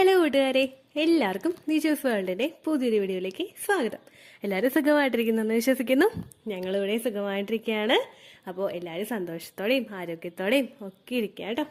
Hello കൂട്ടുകാരെ, എല്ലാവർക്കും നീജോസ് വേൾഡിന്റെ പുതിയൊരു വീഡിയോയിലേക്ക് സ്വാഗതം. എല്ലാവരും സുഖമായിട്ടിരിക്കുന്നെന്ന് വിശ്വസിക്കുന്നു. ഞങ്ങളിവിടെ സുഖമായിട്ടിരിക്കുകയാണ്. അപ്പോൾ എല്ലാവരും സന്തോഷത്തോടെയും ആരോഗ്യത്തോടെയും ഒക്കെ ഇരിക്കുക കേട്ടോ.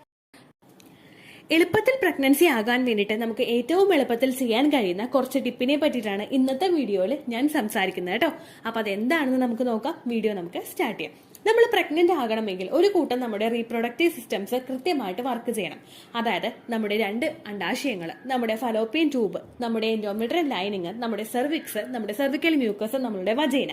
എളുപ്പത്തിൽ പ്രഗ്നൻസി ആകാൻ വേണ്ടിയിട്ട് നമുക്ക് ഏറ്റവും എളുപ്പത്തിൽ ചെയ്യാൻ കഴിയുന്ന കുറച്ച് ടിപ്പിനെ പറ്റിയിട്ടാണ് ഇന്നത്തെ വീഡിയോയിൽ ഞാൻ സംസാരിക്കുന്നത് കേട്ടോ. അപ്പൊ അതെന്താണെന്ന് നമുക്ക് നോക്കാം. വീഡിയോ നമുക്ക് സ്റ്റാർട്ട് ചെയ്യാം. നമ്മൾ പ്രഗ്നന്റ് ആകണമെങ്കിൽ ഒരു കൂട്ടം നമ്മുടെ റീപ്രൊഡക്റ്റീവ് സിസ്റ്റംസ് കൃത്യമായിട്ട് വർക്ക് ചെയ്യണം. അതായത് നമ്മുടെ 2 അണ്ഡാശയങ്ങൾ, നമ്മുടെ ഫലോപ്പിയൻ ട്യൂബ്, നമ്മുടെ എൻഡോമെട്രിയൽ ലൈനിങ്, നമ്മുടെ സെർവിക്സ്, നമ്മുടെ സെർവിക്കൽ മ്യൂക്കസ്, നമ്മുടെ വജൈന,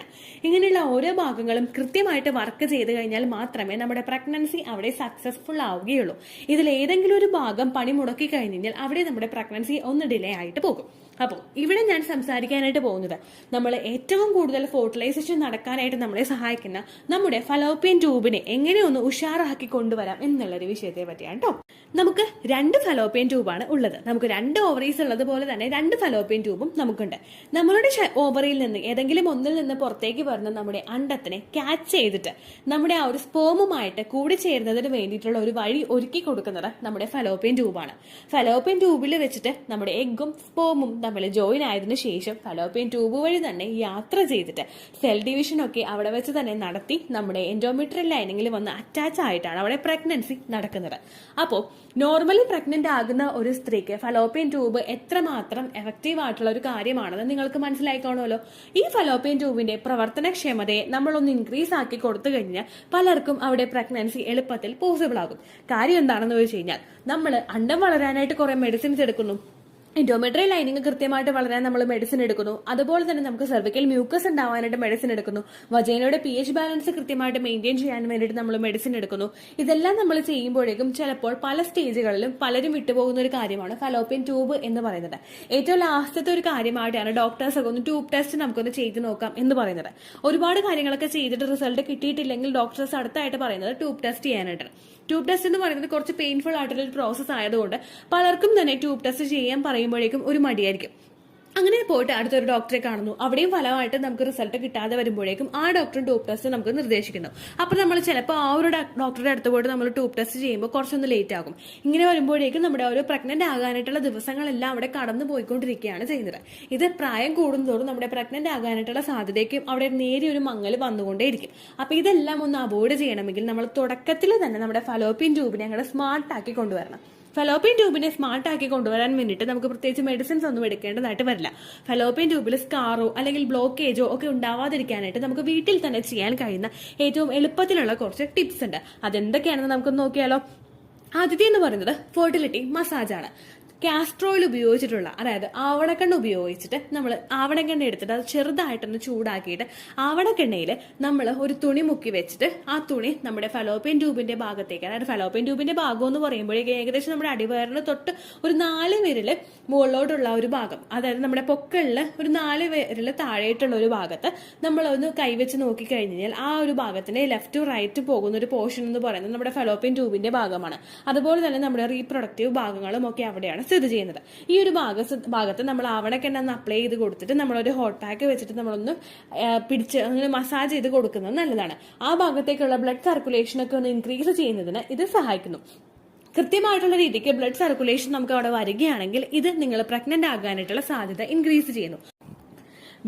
ഇങ്ങനെയുള്ള ഓരോ ഭാഗങ്ങളും കൃത്യമായിട്ട് വർക്ക് ചെയ്ത് കഴിഞ്ഞാൽ മാത്രമേ നമ്മുടെ പ്രഗ്നൻസി അവിടെ സക്സസ്ഫുൾ ആവുകയുള്ളൂ. ഇതിൽ ഏതെങ്കിലും ഒരു ഭാഗം പണി മുടക്കി കഴിഞ്ഞാൽ അവിടെ നമ്മുടെ പ്രഗ്നൻസി ഒന്ന് ഡിലേ ആയിട്ട് പോകും. അപ്പോൾ ഇവിടെ ഞാൻ സംസാരിക്കാനായിട്ട് പോകുന്നത് നമ്മൾ ഏറ്റവും കൂടുതൽ ഫോർട്ടിലൈസേഷൻ നടക്കാനായിട്ട് നമ്മളെ സഹായിക്കുന്ന നമ്മുടെ ഫലോപ്പിയൻ ട്യൂബിനെ എങ്ങനെ ഒന്ന് ഉഷാറാക്കി കൊണ്ടുവരാം എന്നുള്ളൊരു വിഷയത്തെ പറ്റിയാണ് കേട്ടോ. നമുക്ക് 2 ഫലോപ്പിയൻ ട്യൂബാണ് ഉള്ളത്. നമുക്ക് 2 ഓവറീസ് ഉള്ളത് പോലെ തന്നെ 2 ഫലോപ്പിയൻ ട്യൂബും നമുക്കുണ്ട്. നമ്മളുടെ ഓവറിയിൽ നിന്ന് ഏതെങ്കിലും ഒന്നിൽ നിന്ന് പുറത്തേക്ക് വരുന്ന നമ്മുടെ അണ്ടത്തിനെ ക്യാച്ച് ചെയ്തിട്ട് നമ്മുടെ ആ ഒരു സ്പേമുമായിട്ട് കൂടി ചേരുന്നതിന് വേണ്ടിയിട്ടുള്ള ഒരു വഴി ഒരുക്കി കൊടുക്കുന്നത് നമ്മുടെ ഫലോപ്പിയൻ ട്യൂബാണ്. ഫലോപ്പിയൻ ട്യൂബിൽ വെച്ചിട്ട് നമ്മുടെ എഗ്ഗും സ്പേമും തമ്മിൽ ജോയിൻ ആയതിനു ശേഷം ഫലോപ്പിയൻ ട്യൂബ് വഴി തന്നെ യാത്ര ചെയ്തിട്ട് സെൽ ഡിവിഷൻ ഒക്കെ അവിടെ വെച്ച് തന്നെ നടത്തി നമ്മുടെ എൻഡോമെട്രിയൽ ലൈനിങ്ങിൽ വന്ന് അറ്റാച്ച് ആയിട്ടാണ് അവിടെ പ്രഗ്നൻസി നടക്കുന്നത്. അപ്പോൾ നോർമലി പ്രഗ്നന്റ് ആകുന്ന ഒരു സ്ത്രീക്ക് ഫലോപ്പിയൻ ട്യൂബ് എത്രമാത്രം എഫക്റ്റീവ് ആയിട്ടുള്ള ഒരു കാര്യമാണെന്ന് നിങ്ങൾക്ക് മനസ്സിലായിക്കാണുമല്ലോ. ഈ ഫലോപ്പിയൻ ട്യൂബിന്റെ പ്രവർത്തനക്ഷമതയെ നമ്മളൊന്ന് ഇൻക്രീസ് ആക്കി കൊടുത്തു കഴിഞ്ഞാൽ പലർക്കും അവിടെ പ്രഗ്നൻസി എളുപ്പത്തിൽ പോസിബിൾ ആകും. കാര്യം എന്താണെന്ന് വെച്ച് കഴിഞ്ഞാൽ നമ്മൾ അണ്ടം വളരാനായിട്ട് കുറെ മെഡിസിൻസ് എടുക്കുന്നു, എൻഡോമെട്രിയൽ ലൈനിങ് കൃത്യമായിട്ട് വളരാൻ നമ്മൾ മെഡിസിൻ എടുക്കുന്നു, അതുപോലെ തന്നെ നമുക്ക് സെർവിക്കൽ മ്യൂക്കസ് ഉണ്ടാവാനായിട്ട് മെഡിസിൻ എടുക്കുന്നു, വജൈനയുടെ pH ബാലൻസ് കൃത്യമായിട്ട് മെയിൻറ്റെയിൻ ചെയ്യാൻ വേണ്ടിയിട്ട് നമ്മൾ മെഡിസിൻ എടുക്കുന്നു. ഇതെല്ലാം നമ്മൾ ചെയ്യുമ്പോഴേക്കും ചിലപ്പോൾ പല സ്റ്റേജുകളിലും പലരും വിട്ടുപോകുന്ന ഒരു കാര്യമാണ് ഫലോപ്പിയൻ ട്യൂബ് എന്ന് പറയുന്നത്. ഏറ്റവും ലാസ്റ്റത്തെ ഒരു കാര്യമായിട്ടാണ് ഡോക്ടേഴ്സ് ഒക്കെ ഒന്ന് ട്യൂബ് ടെസ്റ്റ് നമുക്കൊന്ന് ചെയ്ത് നോക്കാം എന്ന് പറയുന്നത്. ഒരുപാട് കാര്യങ്ങളൊക്കെ ചെയ്തിട്ട് റിസൾട്ട് കിട്ടിയിട്ടില്ലെങ്കിൽ ഡോക്ടേഴ്സ് അടുത്തായിട്ട് പറയുന്നത് ട്യൂബ് ടെസ്റ്റ് ചെയ്യാനായിട്ടാണ്. ട്യൂബ് ടെസ്റ്റ് എന്ന് പറയുന്നത് കുറച്ച് പെയിൻഫുൾ ആയിട്ടുള്ള ഒരു പ്രോസസ് ആയതുകൊണ്ട് പലർക്കും തന്നെ ട്യൂബ് ടെസ്റ്റ് ചെയ്യാൻ പറയുമ്പോഴേക്കും ഒരു മടിയായിരിക്കും. അങ്ങനെ പോയിട്ട് അടുത്തൊരു ഡോക്ടറെ കാണുന്നു, അവിടെയും ഫലമായിട്ട് നമുക്ക് റിസൾട്ട് കിട്ടാതെ വരുമ്പോഴേക്കും ആ ഡോക്ടർ ട്യൂബ് ടെസ്റ്റ് നമുക്ക് നിർദ്ദേശിക്കുന്നു. അപ്പൊ നമ്മൾ ചിലപ്പോൾ ആ ഒരു ഡോക്ടറുടെ അടുത്ത് പോയിട്ട് നമ്മൾ ട്യൂബ് ടെസ്റ്റ് ചെയ്യുമ്പോൾ കുറച്ചൊന്ന് ലേറ്റ് ആകും. ഇങ്ങനെ വരുമ്പോഴേക്കും നമ്മുടെ ഒരു പ്രഗ്നന്റ് ആകാനായിട്ടുള്ള ദിവസങ്ങളെല്ലാം അവിടെ കടന്നു പോയിക്കൊണ്ടിരിക്കുകയാണ് ചെയ്യുന്നത്. ഇത് പ്രായം കൂടുന്നതോറും നമ്മുടെ പ്രഗ്നന്റ് ആകാനായിട്ടുള്ള സാധ്യതയ്ക്കും അവിടെ നേരിയൊരു മങ്ങൽ വന്നുകൊണ്ടേയിരിക്കും. അപ്പൊ ഇതെല്ലാം ഒന്ന് അവോയ്ഡ് ചെയ്യണമെങ്കിൽ നമ്മൾ തുടക്കത്തിൽ തന്നെ നമ്മുടെ ഫലോപ്പിയൻ ട്യൂബിനെ അങ്ങനെ സ്മാർട്ട് ആക്കി കൊണ്ടുവരണം. ഫലോപ്പിയൻ ട്യൂബിനെ സ്മാർട്ട് ആക്കി കൊണ്ടുവരാൻ വേണ്ടിയിട്ട് നമുക്ക് പ്രത്യേകിച്ച് മെഡിസിൻസ് ഒന്നും എടുക്കേണ്ടതായിട്ട് വരില്ല. ഫലോപ്പിയൻ ട്യൂബിൽ സ്കാറോ അല്ലെങ്കിൽ ബ്ലോക്കേജോ ഒക്കെ ഉണ്ടാവാതിരിക്കാനായിട്ട് നമുക്ക് വീട്ടിൽ തന്നെ ചെയ്യാൻ കഴിയുന്ന ഏറ്റവും എളുപ്പത്തിലുള്ള കുറച്ച് ടിപ്സ് ഉണ്ട്. അതെന്തൊക്കെയാണെന്ന് നമുക്കൊന്ന് നോക്കിയാലോ. ആദ്യത്തെ എന്ന് പറയുന്നത് ഫെർട്ടിലിറ്റി മസാജ് ആണ്. കാസ്റ്റർ ഓയിൽ ഉപയോഗിച്ചിട്ടുള്ള, അതായത് ആവണക്കെണ്ണ ഉപയോഗിച്ചിട്ട് നമ്മൾ ആവണക്കെണ്ണ എടുത്തിട്ട് അത് ചെറുതായിട്ടൊന്ന് ചൂടാക്കിയിട്ട് ആവണക്കെണ്ണയിൽ നമ്മൾ ഒരു തുണി മുക്കി വെച്ചിട്ട് ആ തുണി നമ്മുടെ ഫലോപ്പിയൻ ട്യൂബിന്റെ ഭാഗത്തേക്ക്, അതായത് ഫലോപ്പിയൻ ട്യൂബിന്റെ ഭാഗം എന്ന് പറയുമ്പോഴേക്കും ഏകദേശം നമ്മുടെ അടിവയറിന് തൊട്ട് ഒരു 4 വിരല് മുകളിലോട്ടുള്ള ഒരു ഭാഗം, അതായത് നമ്മുടെ പൊക്കളിൽ ഒരു 4 വിരല് താഴെയിട്ടുള്ള ഒരു ഭാഗത്ത് നമ്മളൊന്ന് കൈവച്ച് നോക്കിക്കഴിഞ്ഞാൽ ആ ഒരു ഭാഗത്തിന് ലെഫ്റ്റ് ടു റൈറ്റ് പോകുന്ന ഒരു പോർഷൻ എന്ന് പറയുന്നത് നമ്മുടെ ഫലോപ്പിയൻ ട്യൂബിന്റെ ഭാഗമാണ്. അതുപോലെ തന്നെ നമ്മുടെ റീപ്രൊഡക്റ്റീവ് ഭാഗങ്ങളും ഒക്കെ അവിടെയാണ് സ്ഥിതി ചെയ്യുന്നത്. ഈ ഒരു ഭാഗത്ത് നമ്മൾ ആവണക്കെണ്ണ ഒന്ന് അപ്ലൈ ചെയ്ത് കൊടുത്തിട്ട് നമ്മളൊരു ഹോട്ട് പാക്ക് വെച്ചിട്ട് നമ്മളൊന്ന് പിടിച്ച് അങ്ങനെ മസാജ് ചെയ്ത് കൊടുക്കുന്നത് നല്ലതാണ്. ആ ഭാഗത്തേക്കുള്ള ബ്ലഡ് സർക്കുലേഷൻ ഒക്കെ ഒന്ന് ഇൻക്രീസ് ചെയ്യുന്നതിന് ഇത് സഹായിക്കുന്നു. കൃത്യമായിട്ടുള്ള രീതിക്ക് ബ്ലഡ് സർക്കുലേഷൻ നമുക്ക് അവിടെ വരികയാണെങ്കിൽ ഇത് നിങ്ങൾ പ്രഗ്നന്റ് ആകാനായിട്ടുള്ള സാധ്യത ഇൻക്രീസ് ചെയ്യുന്നു.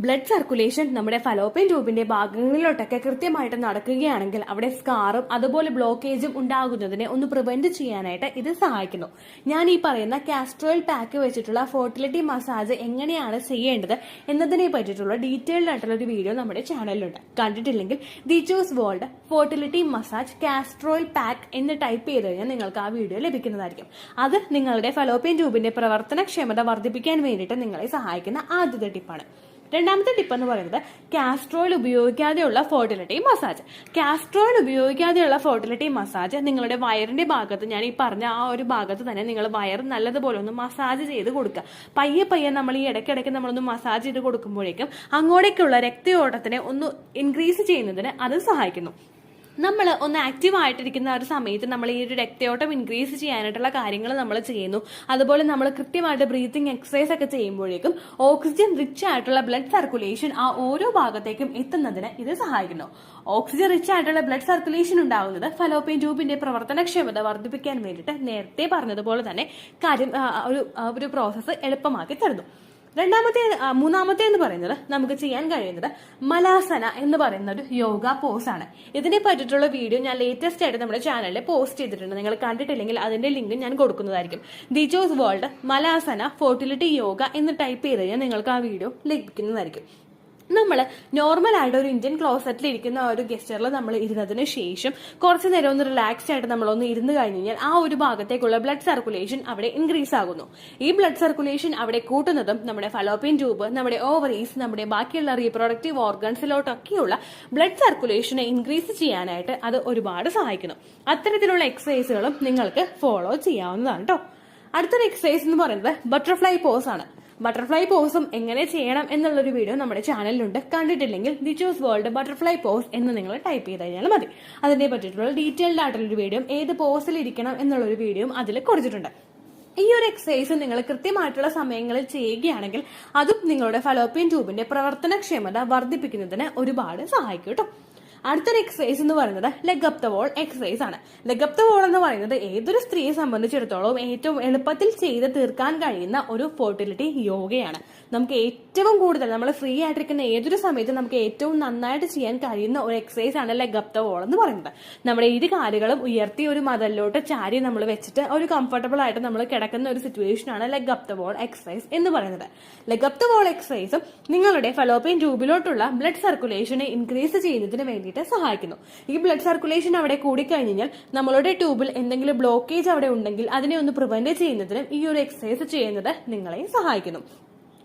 ബ്ലഡ് സർക്കുലേഷൻ നമ്മുടെ ഫലോപ്പിയൻ ട്യൂബിന്റെ ഭാഗങ്ങളിലോട്ടൊക്കെ കൃത്യമായിട്ട് നടക്കുകയാണെങ്കിൽ അവിടെ സ്കാറും അതുപോലെ ബ്ലോക്കേജും ഉണ്ടാകുന്നതിനെ ഒന്ന് പ്രിവെന്റ് ചെയ്യാനായിട്ട് ഇത് സഹായിക്കുന്നു. ഞാൻ ഈ പറയുന്ന കാസ്റ്റർ ഓയിൽ പാക്ക് വെച്ചിട്ടുള്ള ഫെർട്ടിലിറ്റി മസാജ് എങ്ങനെയാണ് ചെയ്യേണ്ടത് എന്നതിനെ പറ്റിയിട്ടുള്ള ഡീറ്റെയിൽഡ് ആയിട്ടുള്ള ഒരു വീഡിയോ നമ്മുടെ ചാനലിലുണ്ട്. കണ്ടിട്ടില്ലെങ്കിൽ നീജോസ് world fertility massage castor oil pack എന്ന് ടൈപ്പ് ചെയ്ത് കഴിഞ്ഞാൽ നിങ്ങൾക്ക് ആ വീഡിയോ ലഭിക്കുന്നതായിരിക്കും. അത് നിങ്ങളുടെ ഫലോപ്പിയൻ ട്യൂബിന്റെ പ്രവർത്തനക്ഷമത വർദ്ധിപ്പിക്കാൻ വേണ്ടിയിട്ട് നിങ്ങളെ സഹായിക്കുന്ന ആദ്യത്തെ ടിപ്പാണ്. രണ്ടാമത്തെ ടിപ്പ് എന്ന് പറയുന്നത് കാസ്റ്റർ ഓയിൽ ഉപയോഗിക്കാതെയുള്ള ഫെർട്ടിലിറ്റി മസാജ്. കാസ്റ്റർ ഓയിൽ ഉപയോഗിക്കാതെയുള്ള ഫെർട്ടിലിറ്റി മസാജ് നിങ്ങളുടെ വയറിന്റെ ഭാഗത്ത്, ഞാൻ ഈ പറഞ്ഞ ആ ഒരു ഭാഗത്ത് തന്നെ നിങ്ങൾ വയർ നല്ലതുപോലെ ഒന്ന് മസാജ് ചെയ്ത് കൊടുക്കുക. പയ്യെ നമ്മൾ ഈ ഇടയ്ക്കിടയ്ക്ക് നമ്മളൊന്ന് മസാജ് ചെയ്ത് കൊടുക്കുമ്പോഴേക്കും അങ്ങോട്ടേക്കുള്ള രക്തയോട്ടത്തിനെ ഒന്ന് ഇൻക്രീസ് ചെയ്യുന്നതിന് അത് സഹായിക്കുന്നു. നമ്മൾ ഒന്ന് ആക്റ്റീവ് ആയിട്ടിരിക്കുന്ന ഒരു സമയത്ത് നമ്മൾ ഈ ഒരു രക്തയോട്ടം ഇൻക്രീസ് ചെയ്യാനായിട്ടുള്ള കാര്യങ്ങൾ നമ്മൾ ചെയ്യുന്നു. അതുപോലെ നമ്മൾ കൃത്യമായിട്ട് ബ്രീത്തിങ് എക്സസൈസ് ഒക്കെ ചെയ്യുമ്പോഴേക്കും ഓക്സിജൻ റിച്ച് ആയിട്ടുള്ള ബ്ലഡ് സർക്കുലേഷൻ ആ ഓരോ ഭാഗത്തേക്കും എത്തുന്നതിന് ഇത് സഹായിക്കുന്നു. ഓക്സിജൻ റിച്ച് ആയിട്ടുള്ള ബ്ലഡ് സർക്കുലേഷൻ ഉണ്ടാകുന്നത് ഫലോപ്പിയൻ ട്യൂബിന്റെ പ്രവർത്തനക്ഷമത വർദ്ധിപ്പിക്കാൻ വേണ്ടിയിട്ട് നേരത്തെ പറഞ്ഞതുപോലെ തന്നെ കാര്യം ഒരു പ്രോസസ്സ് എളുപ്പമാക്കി തരുന്നു. മൂന്നാമത്തെ എന്ന് പറയുന്നത് നമുക്ക് ചെയ്യാൻ കഴിയുന്നത് മലാസന എന്ന് പറയുന്ന ഒരു യോഗ പോസ് ആണ്. ഇതിനെ പറ്റിയിട്ടുള്ള വീഡിയോ ഞാൻ ലേറ്റസ്റ്റ് ആയിട്ട് നമ്മുടെ ചാനലിൽ പോസ്റ്റ് ചെയ്തിട്ടുണ്ട്. നിങ്ങൾ കണ്ടിട്ടില്ലെങ്കിൽ അതിന്റെ ലിങ്ക് ഞാൻ കൊടുക്കുന്നതായിരിക്കും. ദിജോസ് വേൾഡ് മലാസന ഫെർട്ടിലിറ്റി യോഗ എന്ന് ടൈപ്പ് ചെയ്ത് കഴിഞ്ഞാൽ നിങ്ങൾക്ക് ആ വീഡിയോ ലഭിക്കുന്നതായിരിക്കും. നമ്മൾ നോർമൽ ആയിട്ട് ഒരു ഇന്ത്യൻ ക്ലോസറ്റിൽ ഇരിക്കുന്ന ഒരു ഗസ്റ്ററിൽ നമ്മൾ ഇരുന്നതിന് ശേഷം കുറച്ച് നേരം ഒന്ന് റിലാക്സ്ഡ് ആയിട്ട് നമ്മളൊന്ന് ഇരുന്ന് കഴിഞ്ഞ് കഴിഞ്ഞാൽ ആ ഒരു ഭാഗത്തേക്കുള്ള ബ്ലഡ് സർക്കുലേഷൻ അവിടെ ഇൻക്രീസ് ആകുന്നു. ഈ ബ്ലഡ് സർക്കുലേഷൻ അവിടെ കൂട്ടുന്നതും നമ്മുടെ ഫലോപ്പിയൻ ട്യൂബ്, നമ്മുടെ ഓവറീസ്, നമ്മുടെ ബാക്കിയുള്ള റീപ്രൊഡക്റ്റീവ് ഓർഗൻസിലോട്ടൊക്കെയുള്ള ബ്ലഡ് സർക്കുലേഷനെ ഇൻക്രീസ് ചെയ്യാനായിട്ട് അത് ഒരുപാട് സഹായിക്കുന്നു. അത്തരത്തിലുള്ള എക്സസൈസുകളും നിങ്ങൾക്ക് ഫോളോ ചെയ്യാവുന്നതാണ് കേട്ടോ. അടുത്തൊരു എക്സസൈസ് എന്ന് പറയുന്നത് ബട്ടർഫ്ലൈ പോസ് ആണ്. ബട്ടർഫ്ലൈ പോസും എങ്ങനെ ചെയ്യണം എന്നുള്ളൊരു വീഡിയോ നമ്മുടെ ചാനലിലുണ്ട്. കണ്ടിട്ടില്ലെങ്കിൽ ദിജോസ് വേൾഡ് ബട്ടർഫ്ലൈ പോസ് എന്ന് നിങ്ങൾ ടൈപ്പ് ചെയ്ത് കഴിഞ്ഞാൽ മതി. അതിനെ പറ്റിയിട്ടുള്ള ഡീറ്റെയിൽഡ് ആയിട്ടുള്ളൊരു വീഡിയോ, ഏത് പോസിൽ ഇരിക്കണം എന്നുള്ളൊരു വീഡിയോയും അതിൽ കൊടുത്തിട്ടുണ്ട്. ഈ ഒരു എക്സസൈസ് നിങ്ങൾ കൃത്യമായിട്ടുള്ള സമയങ്ങളിൽ ചെയ്യുകയാണെങ്കിൽ അതും നിങ്ങളുടെ ഫലോപ്പിയൻ ട്യൂബിന്റെ പ്രവർത്തനക്ഷമത വർദ്ധിപ്പിക്കുന്നതിന് ഒരുപാട് സഹായിക്കും കേട്ടോ. അടുത്തൊരു എക്സസൈസ് എന്ന് പറയുന്നത് leg up the wall exercise ആണ്. ലെഗ് അപ്പ് ദ വോൾ എന്ന് പറയുന്നത് ഏതൊരു സ്ത്രീയെ സംബന്ധിച്ചിടത്തോളം ഏറ്റവും എളുപ്പത്തിൽ ചെയ്ത് തീർക്കാൻ കഴിയുന്ന ഒരു ഫെർട്ടിലിറ്റി യോഗയാണ്. നമുക്ക് ഏറ്റവും കൂടുതൽ നമ്മൾ ഫ്രീ ആയിട്ടിരിക്കുന്ന ഏതൊരു സമയത്തും നമുക്ക് ഏറ്റവും നന്നായിട്ട് ചെയ്യാൻ കഴിയുന്ന ഒരു എക്സസൈസ് ആണ് ലെഗ് അപ്പ് ദ വോൾ എന്ന് പറയുന്നത്. നമ്മുടെ ഇരു കാലുകളും ഉയർത്തി ഒരു മതിലിലോട്ട് ചാരി നമ്മൾ വെച്ചിട്ട് ഒരു കംഫർട്ടബിൾ ആയിട്ട് നമ്മൾ കിടക്കുന്ന ഒരു സിറ്റുവേഷൻ ആണ് leg up the wall exercise എന്ന് പറയുന്നത്. ലെഗ് അപ്പ് ദ വോൾ എക്സസൈസും നിങ്ങളുടെ ഫലോപ്പിയൻ ട്യൂബിലോട്ടുള്ള ബ്ലഡ് സർക്കുലേഷനെ ഇൻക്രീസ് ചെയ്യുന്നതിന് വേണ്ടി സഹായിക്കുന്നു. ഈ ബ്ലഡ് സർക്കുലേഷൻ അവിടെ കൂടിക്കഴിഞ്ഞാൽ നമ്മളുടെ ട്യൂബിൽ എന്തെങ്കിലും ബ്ലോക്കേജ് അവിടെ ഉണ്ടെങ്കിൽ അതിനെ ഒന്ന് പ്രിവെന്റ് ചെയ്യുന്നതിനും ഈ ഒരു എക്സസൈസ് ചെയ്യുന്നത് നിങ്ങളെ സഹായിക്കുന്നു.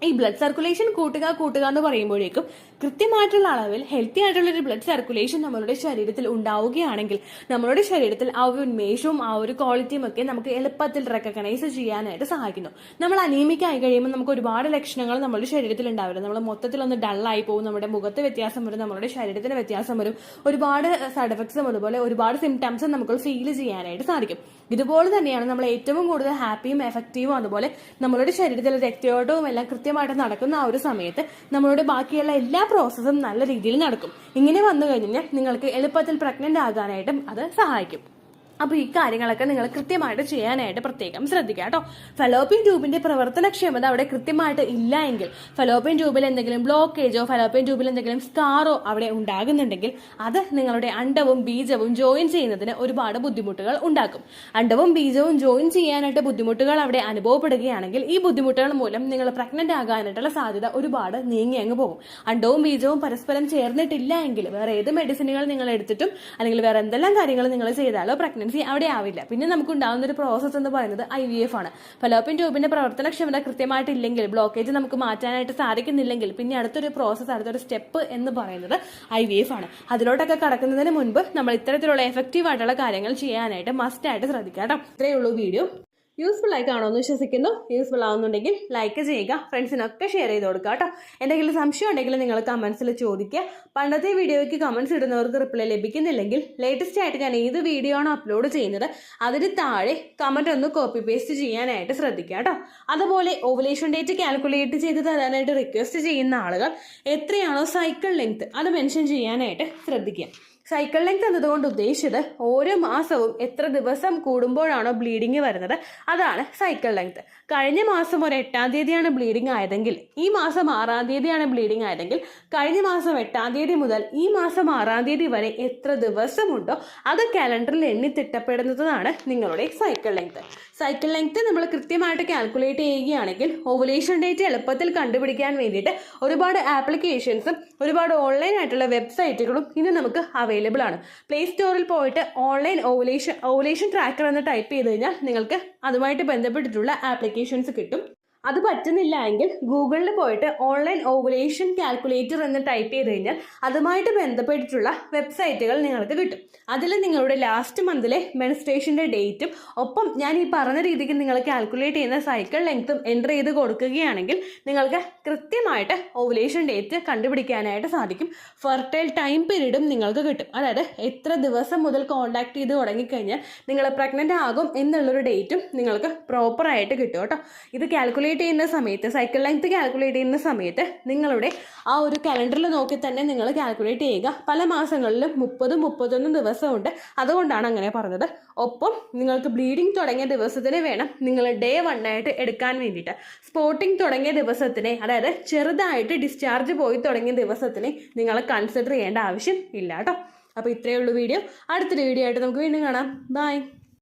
ഈ ബ്ലഡ് സർക്കുലേഷൻ കൂട്ടുക എന്ന് പറയുമ്പോഴേക്കും കൃത്യമായിട്ടുള്ള അളവിൽ ഹെൽത്തി ആയിട്ടുള്ള ഒരു ബ്ലഡ് സർക്കുലേഷൻ നമ്മളുടെ ശരീരത്തിൽ ഉണ്ടാവുകയാണെങ്കിൽ നമ്മളുടെ ശരീരത്തിൽ ആ ഒരു ഉന്മേഷവും ആ ഒരു ക്വാളിറ്റിയും ഒക്കെ നമുക്ക് എളുപ്പത്തിൽ റെക്കഗ്നൈസ് ചെയ്യാനായിട്ട് സഹായിക്കുന്നു. നമ്മൾ അനീമിക് ആയി കഴിയുമ്പോൾ നമുക്ക് ഒരുപാട് ലക്ഷണങ്ങൾ നമ്മുടെ ശരീരത്തിൽ ഉണ്ടാവില്ല. നമ്മൾ മൊത്തത്തിൽ ഒന്ന് ഡള്ളായി പോകും, നമ്മുടെ മുഖത്ത് വ്യത്യാസം വരും, നമ്മുടെ ശരീരത്തിന് വ്യത്യാസം വരും, ഒരുപാട് സൈഡ് എഫക്ട്സും അതുപോലെ ഒരുപാട് സിംറ്റംസും നമുക്ക് ഫീൽ ചെയ്യാനായിട്ട് സാധിക്കും. ഇതുപോലെ തന്നെയാണ് നമ്മൾ ഏറ്റവും കൂടുതൽ ഹാപ്പിയും എഫക്റ്റീവും അതുപോലെ നമ്മളുടെ ശരീരത്തിലെ രക്തയോട്ടവും എല്ലാം കൃത്യമായിട്ട് നടക്കുന്ന ആ ഒരു സമയത്ത് നമ്മളുടെ ബാക്കിയുള്ള എല്ലാ പ്രോസസ്സും നല്ല രീതിയിൽ നടക്കും. ഇങ്ങനെ വന്നു കഴിഞ്ഞാൽ നിങ്ങൾക്ക് എളുപ്പത്തിൽ പ്രഗ്നന്റ് ആകാനായിട്ടും അത് സഹായിക്കും. അപ്പൊ ഈ കാര്യങ്ങളൊക്കെ നിങ്ങൾ കൃത്യമായിട്ട് ചെയ്യാനായിട്ട് പ്രത്യേകം ശ്രദ്ധിക്കുക കേട്ടോ. ഫലോപ്പിയൻ ട്യൂബിന്റെ പ്രവർത്തനക്ഷമത അവിടെ കൃത്യമായിട്ട് ഇല്ല എങ്കിൽ, ഫലോപ്പിയൻ ട്യൂബിൽ എന്തെങ്കിലും ബ്ലോക്കേജോ ഫലോപ്പിയൻ ട്യൂബിൽ എന്തെങ്കിലും സ്കാറോ അവിടെ ഉണ്ടാകുന്നുണ്ടെങ്കിൽ അത് നിങ്ങളുടെ അണ്ടവും ബീജവും ജോയിൻ ചെയ്യുന്നതിന് ഒരുപാട് ബുദ്ധിമുട്ടുകൾ ഉണ്ടാക്കും. അണ്ടവും ബീജവും ജോയിൻ ചെയ്യാനായിട്ട് ബുദ്ധിമുട്ടുകൾ അവിടെ അനുഭവപ്പെടുകയാണെങ്കിൽ ഈ ബുദ്ധിമുട്ടുകൾ മൂലം നിങ്ങൾ പ്രഗ്നന്റ് ആകാനായിട്ടുള്ള സാധ്യത ഒരുപാട് നീങ്ങി അങ്ങ് പോകും. അണ്ടവും ബീജവും പരസ്പരം ചേർന്നിട്ടില്ല എങ്കിൽ വേറെ ഏത് മെഡിസിനുകൾ നിങ്ങൾ എടുത്തിട്ടും അല്ലെങ്കിൽ വേറെ എന്തെല്ലാം കാര്യങ്ങൾ നിങ്ങൾ ചെയ്താലോ പ്രഗ്നൻസി അവിടെ ആവില്ല. പിന്നെ നമുക്ക് ഉണ്ടാകുന്ന ഒരു പ്രോസസ് എന്ന് പറയുന്നത് IVF ആണ്. ഫലോപ്പിയൻ ട്യൂബിന്റെ പ്രവർത്തനക്ഷമത കൃത്യമായിട്ടില്ലെങ്കിൽ, ബ്ലോക്കേജ് നമുക്ക് മാറ്റാനായിട്ട് സാധിക്കുന്നില്ലെങ്കിൽ പിന്നെ അടുത്തൊരു പ്രോസസ്, അടുത്തൊരു സ്റ്റെപ്പ് എന്ന് പറയുന്നത് IVF ആണ്. അതിലോട്ടൊക്കെ കടക്കുന്നതിന് മുൻപ് നമ്മൾ ഇത്തരത്തിലുള്ള എഫക്റ്റീവ് ആയിട്ടുള്ള കാര്യങ്ങൾ ചെയ്യാനായിട്ട് മസ്റ്റ് ആയിട്ട് ശ്രദ്ധിക്കാം കേട്ടോ. ഇത്രയേ ഉള്ളൂ വീഡിയോ. യൂസ്ഫുൾ ആയി കാണുമെന്ന് വിശ്വസിക്കുന്നു. യൂസ്ഫുൾ ആവുന്നുണ്ടെങ്കിൽ ലൈക്ക് ചെയ്യുക, ഫ്രണ്ട്സിനൊക്കെ ഷെയർ ചെയ്ത് കൊടുക്കുക കേട്ടോ. എന്തെങ്കിലും സംശയം ഉണ്ടെങ്കിൽ നിങ്ങൾ കമന്റ്സിൽ ചോദിക്കുക. പണ്ടത്തെ വീഡിയോയ്ക്ക് കമന്റ്സ് ഇടുന്നവർക്ക് റിപ്ലൈ ലഭിക്കുന്നില്ലെങ്കിൽ ലേറ്റസ്റ്റ് ആയിട്ട് ഞാൻ ഏത് വീഡിയോ ആണ് അപ്ലോഡ് ചെയ്യുന്നത് അതിന് താഴെ കമന്റ് ഒന്ന് കോപ്പി പേസ്റ്റ് ചെയ്യാനായിട്ട് ശ്രദ്ധിക്കുക കേട്ടോ. അതുപോലെ ഓവുലേഷൻ ഡേറ്റ് കാൽക്കുലേറ്റ് ചെയ്ത് തരാനായിട്ട് റിക്വസ്റ്റ് ചെയ്യുന്ന ആളുകൾ എത്രയാണോ സൈക്കിൾ ലെങ്ത് അത് മെൻഷൻ ചെയ്യാനായിട്ട് ശ്രദ്ധിക്കുക. സൈക്കിൾ ലെങ്ത് എന്നതുകൊണ്ട് ഉദ്ദേശിച്ചത് ഓരോ മാസവും എത്ര ദിവസം കൂടുമ്പോഴാണോ ബ്ലീഡിങ് വരുന്നത് അതാണ് സൈക്കിൾ ലെങ്ത്. കഴിഞ്ഞ മാസം ഒരു 8-ാം തീയതിയാണ് ബ്ലീഡിങ് ആയതെങ്കിൽ ഈ മാസം 6-ാം തീയതിയാണ് ബ്ലീഡിങ് ആയതെങ്കിൽ കഴിഞ്ഞ മാസം 8-ാം തീയതി മുതൽ ഈ മാസം 6-ാം തീയതി വരെ എത്ര ദിവസമുണ്ടോ അത് കാലണ്ടറിൽ എണ്ണി തിട്ടപ്പെടുന്നതാണ് നിങ്ങളുടെ സൈക്കിൾ ലെങ്ത്. സൈക്കിൾ ലെങ്ത് നമ്മൾ കൃത്യമായിട്ട് കാൽക്കുലേറ്റ് ചെയ്യുകയാണെങ്കിൽ ഓവുലേഷൻ ഡേറ്റ് എളുപ്പത്തിൽ കണ്ടുപിടിക്കാൻ വേണ്ടിയിട്ട് ഒരുപാട് ആപ്ലിക്കേഷൻസും ഒരുപാട് ഓൺലൈൻ ആയിട്ടുള്ള വെബ്സൈറ്റുകളും ഇന്ന് നമുക്ക് അവൈലബിൾ ആണ്. പ്ലേ സ്റ്റോറിൽ പോയിട്ട് ഓൺലൈൻ ഓവുലേഷൻ ട്രാക്കർ എന്ന് ടൈപ്പ് ചെയ്ത് കഴിഞ്ഞാൽ നിങ്ങൾക്ക് അതുമായിട്ട് ബന്ധപ്പെട്ടിട്ടുള്ള ആപ്ലിക്കേഷൻസ് കിട്ടും. അത് പറ്റുന്നില്ല എങ്കിൽ ഗൂഗിളിൽ പോയിട്ട് ഓൺലൈൻ ഓവുലേഷൻ കാൽക്കുലേറ്റർ എന്ന് ടൈപ്പ് ചെയ്ത് കഴിഞ്ഞാൽ അതുമായിട്ട് ബന്ധപ്പെട്ടിട്ടുള്ള വെബ്സൈറ്റുകൾ നിങ്ങൾക്ക് കിട്ടും. അതിൽ നിങ്ങളുടെ ലാസ്റ്റ് മന്തിലെ മെൻസ്ട്രേഷൻ്റെ ഡേറ്റും ഒപ്പം ഞാൻ ഈ പറഞ്ഞ രീതിക്ക് നിങ്ങൾ കാൽക്കുലേറ്റ് ചെയ്യുന്ന സൈക്കിൾ ലെങ്ത്തും എൻ്റർ ചെയ്ത് കൊടുക്കുകയാണെങ്കിൽ നിങ്ങൾക്ക് കൃത്യമായിട്ട് ഓവുലേഷൻ ഡേറ്റ് കണ്ടുപിടിക്കാനായിട്ട് സാധിക്കും. ഫെർട്ടൈൽ ടൈം പീരീഡും നിങ്ങൾക്ക് കിട്ടും. അതായത് എത്ര ദിവസം മുതൽ കോൺടാക്ട് ചെയ്ത് തുടങ്ങിക്കഴിഞ്ഞാൽ നിങ്ങൾ പ്രഗ്നൻ്റ് ആകും എന്നുള്ളൊരു ഡേറ്റും നിങ്ങൾക്ക് പ്രോപ്പറായിട്ട് കിട്ടും കേട്ടോ. ഇത് കാൽക്കുലേറ്റ് ചെയ്യുന്ന സമയത്ത്, സൈക്കിൾ ലെങ്ത് കാൽക്കുലേറ്റ് ചെയ്യുന്ന സമയത്ത് നിങ്ങളുടെ ആ ഒരു കലണ്ടറിൽ നോക്കി തന്നെ നിങ്ങൾ കാൽക്കുലേറ്റ് ചെയ്യുക. പല മാസങ്ങളിലും 30-31 ദിവസമുണ്ട്, അതുകൊണ്ടാണ് അങ്ങനെ പറഞ്ഞത്. ഒപ്പം നിങ്ങൾക്ക് ബ്ലീഡിങ് തുടങ്ങിയ ദിവസത്തിന് വേണം നിങ്ങൾ ഡേ 1 ആയിട്ട് എടുക്കാൻ വേണ്ടിയിട്ട്. സ്പോട്ടിങ് തുടങ്ങിയ ദിവസത്തിനെ, അതായത് ചെറുതായിട്ട് ഡിസ്ചാർജ് പോയി തുടങ്ങിയ ദിവസത്തിനെ നിങ്ങൾ കൺസിഡർ ചെയ്യേണ്ട ആവശ്യം ഇല്ല കേട്ടോ. അപ്പോൾ ഇത്രയേ ഉള്ളൂ വീഡിയോ. അടുത്തൊരു വീഡിയോ ആയിട്ട് നമുക്ക് വീണ്ടും കാണാം. ബൈ.